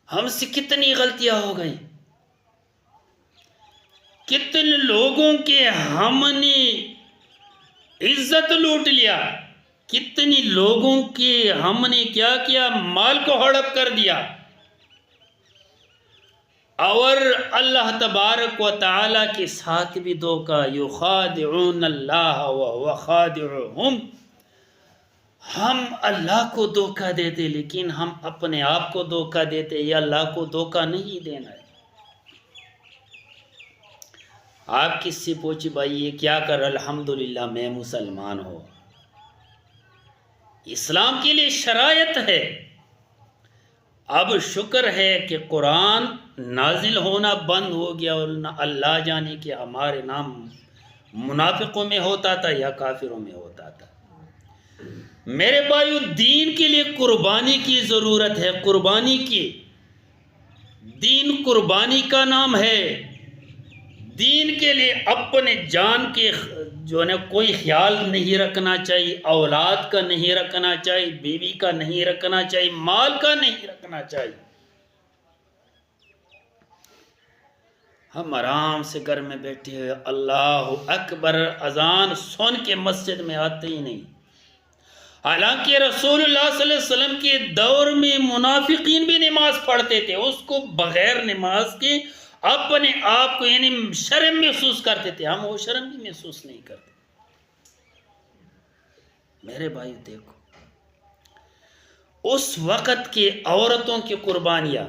ہم سے کتنی غلطیاں ہو گئی، کتنے لوگوں کے ہم نے عزت لوٹ لیا، کتنی لوگوں کے ہم نے کیا کیا، مال کو ہڑپ کر دیا، اور اللہ تبارک و تعالی کے ساتھ بھی دھوکا، یخادعون اللہ وهو خادعهم، ہم اللہ کو دھوکا دیتے لیکن ہم اپنے آپ کو دھوکا دیتے، یہ اللہ کو دھوکا نہیں دینا ہے۔ آپ کس سے پوچھے بھائی یہ کیا کر، الحمدللہ میں مسلمان ہوں، اسلام کے لیے شرائط ہے۔ اب شکر ہے کہ قرآن نازل ہونا بند ہو گیا، اور اللہ جانے کہ ہمارے نام منافقوں میں ہوتا تھا یا کافروں میں ہوتا تھا۔ میرے بھائیو، دین کے لیے قربانی کی ضرورت ہے، قربانی کی۔ دین قربانی کا نام ہے۔ دین کے لیے اپنے جان کے جو ہے کوئی خیال نہیں رکھنا چاہیے، اولاد کا نہیں رکھنا چاہیے، بیوی کا نہیں رکھنا چاہیے، مال کا نہیں رکھنا چاہیے۔ ہم آرام سے گھر میں بیٹھے ہوئے اللہ اکبر اذان سن کے مسجد میں آتے ہی نہیں۔ حالانکہ رسول اللہ صلی اللہ علیہ وسلم کے دور میں منافقین بھی نماز پڑھتے تھے، اس کو بغیر نماز کے اپنے آپ کو یعنی شرم محسوس کرتے تھے، ہم وہ شرم بھی محسوس نہیں کرتے۔ میرے بھائی دیکھو، اس وقت کی عورتوں کی قربانیاں